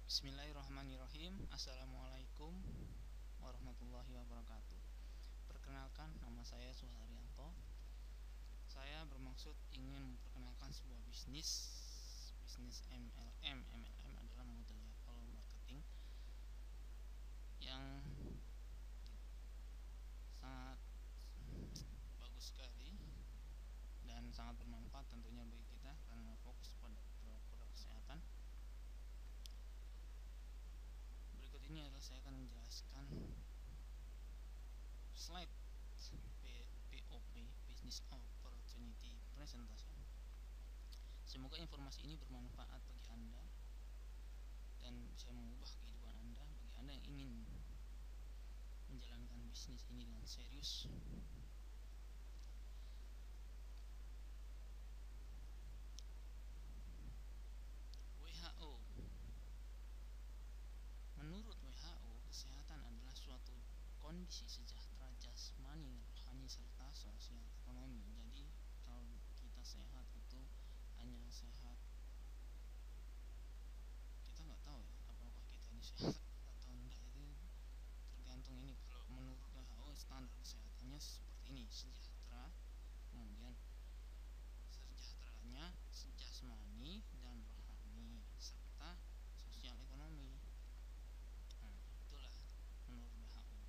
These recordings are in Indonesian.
Bismillahirrahmanirrahim. Assalamualaikum warahmatullahi wabarakatuh. Perkenalkan, nama saya Suharyanto. Saya bermaksud ingin memperkenalkan sebuah bisnis MLM. MLM adalah multi level marketing yang sangat bagus sekali dan sangat bermanfaat tentunya bagi kita karena fokus pada produk kesehatan. Berikut ini adalah saya akan menjelaskan slide POP, Business Opportunity Presentation. Semoga informasi ini bermanfaat bagi Anda dan bisa mengubah kehidupan Anda bagi Anda yang ingin menjalankan bisnis ini dengan serius. WHO. Menurut WHO, kesehatan adalah suatu kondisi sejahtera jasmani, rohani, serta sosial ekonomi. Jadi kalau kita sehat itu hanya sehat, kita nggak tahu ya apakah kita ini sehat atau enggak, itu tergantung ini. Kalau menurut WHO standar kesehatannya seperti ini: sejahtera, kemudian sejahteranya jasmani dan rohani, serta sosial ekonomi. Nah, itulah menurut WHO.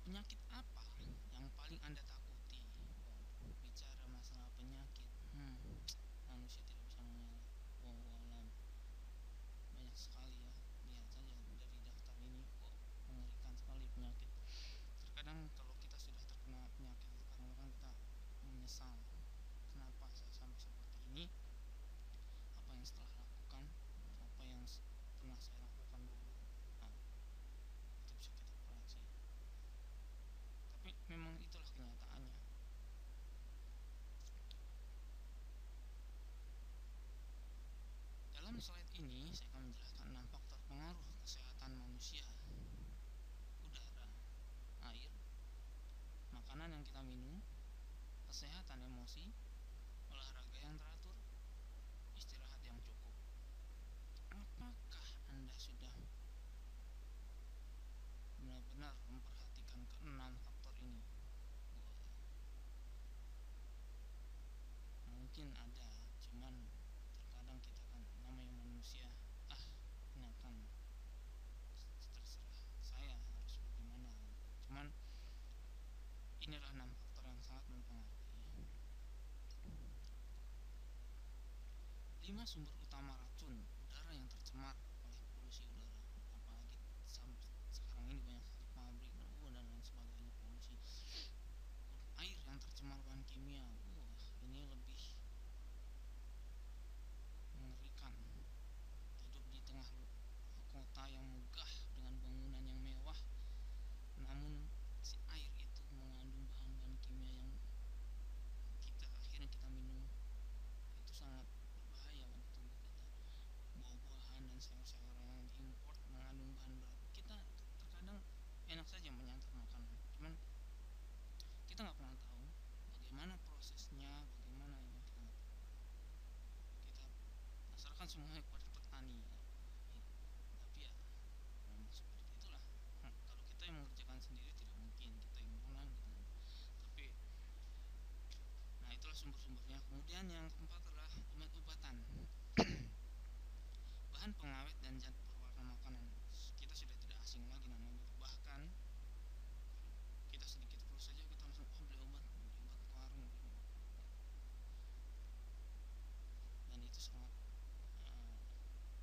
Penyakit apa yang paling Anda takuti? Bicara masalah penyakit, manusia tidak bisa mengelak. Wallahualam, banyak sekali ya. Lihat saja dari daftar ini, kok mengerikan sekali penyakit. Terkadang kalau kita sudah terkena penyakit itu kadang-kadang kita menyesal, kenapa saya sampai seperti ini, apa yang setelah lakukan, apa yang pernah saya lakukan dulu. Nah, itu bisa kita koreksi. Tapi memang itulah kenyataannya. Dalam slide ini saya akan menjelaskan 6 faktor pengaruh kesehatan manusia: udara, air, makanan yang kita minum, kesehatan emosi, olahraga yang teratur, istirahat yang cukup. Apakah Anda sudah benar-benar memperhatikan ke-6 faktor ini? Mungkin ada, cuman terkadang kita kan namanya manusia, ini akan terserah saya harus bagaimana. Cuman inilah 6 faktor yang sangat mempengaruhi. 5 sumber utama racun udara yang tercemar oleh polusi udara, apalagi sekarang ini banyak sekali pabrik dan lain sebagainya polusi. Air yang tercemar bahan kimia, ini lebih mengerikan. Hidup di tengah kota yang megah dengan bangunan yang mewah, namun si air itu mengandung bahan-bahan kimia yang akhirnya kita minum, itu sangat berbahaya bagi tubuh kita. Buah-buahan dan sayur-sayuran yang diimport mengandung bahan berat. Kita terkadang enak saja menyantap makanan, cuman kita nggak pernah tahu bagaimana prosesnya, bagaimana ini kita serahkan semuanya kepada petani ya. Tapi ya memang seperti itulah. Kalau kita yang mengerjakan sendiri tidak mungkin, kita yang pulang gitu. Tapi nah, itulah sumber-sumbernya. Kemudian yang keempat adalah obat-obatan. Bahan pengawet dan zat perwarna makanan. Kita sudah tidak asing lagi namanya itu. Bahkan kita sedikit flu saja kita langsung beli obat ke warung. Dan itu sangat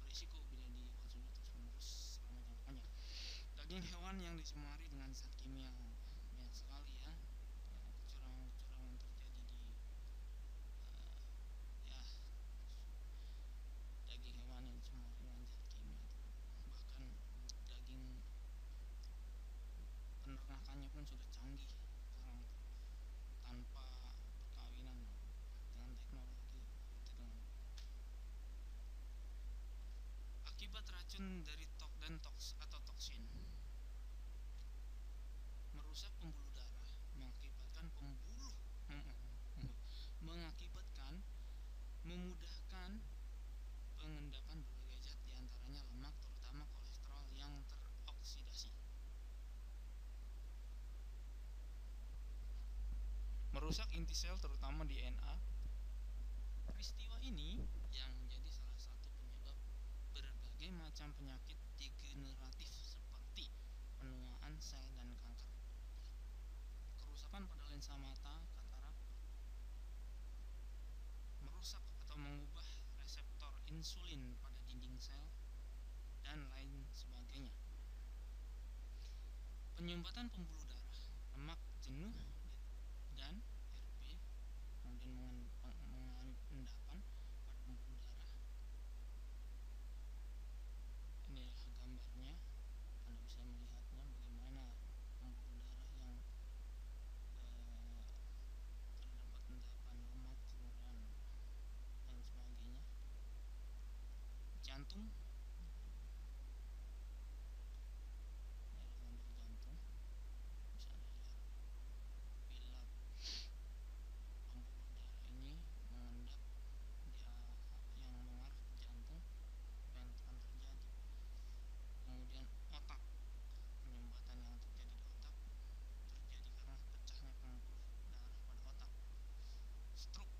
berisiko bila dikonsumsi terus-menerus selama jangka panjang. Daging hewan yang dicemari dengan zat kimia, banyak sekali ya, kecurangan-kecurangan yang terjadi di daging hewan yang dicemari dengan zat kimia itu. Bahkan daging penernakannya pun sudah canggih sekarang, tanpa perkawinan dengan teknologi itu. Dengan akibat racun dari toksin merusak pembuluh darah, mengakibatkan memudahkan pengendapan berbagai zat, diantaranya lemak merusak inti sel terutama DNA. Peristiwa ini yang menjadi salah satu penyebab berbagai macam penyakit degeneratif seperti penuaan sel dan kanker. Kerusakan pada lensa mata, katarak, merusak atau mengubah reseptor insulin pada dinding sel, dan lain sebagainya. Penyumbatan pembuluh darah, lemak jenuh, dan RB, kemudian pengendapan pada pembuluh darah. Inilah gambarnya, Anda bisa melihatnya bagaimana pembuluh darah yang terdapat endapan lemak, kemudian dan sebagainya. Jantung, ini adalah gambar jantung, bisa Anda lihat bila pembuluh darah ini mengendap yang mengarah ke jantung, apa yang akan terjadi. Kemudian otak, penyumbatan yang terjadi di otak terjadi karena pecahnya pembuluh darah pada otak. Stroke,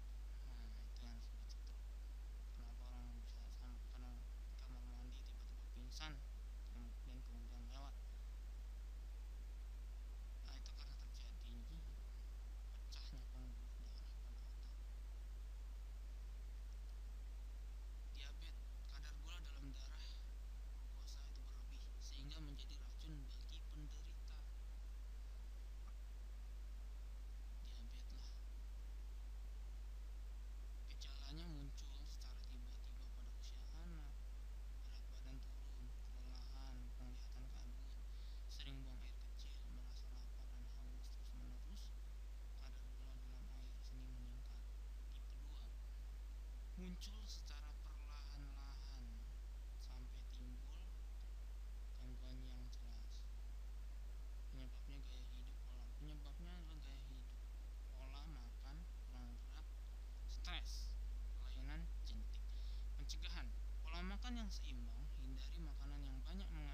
nah itu yang disebut stroke. Kenapa orang bisa sampai kadang di kamar mandi tiba-tiba pingsan dan kemudian lewat. Nah itu karena terjadinya pecahnya pembuluh darah pada otak. Diabetes, kadar gula dalam darah glukosa itu berlebih sehingga menjadi racun bagi penderita diabetes. Gejalanya muncul secara tiba-tiba pada usia anak, berat badan turun, kelelahan, penglihatan kabut, sering buang air kecil, merasa lapar dan haus terus-menerus, kadar gula dalam air seni meningkat. Tipe 2, muncul secara perlahan-lahan sampai timbul gangguan yang jelas. Penyebabnya adalah gaya hidup, pola makan, kurang gerak, stres, kelainan genetik. Pencegahan, pola makan yang seimbang, hindari makanan yang banyak mengandung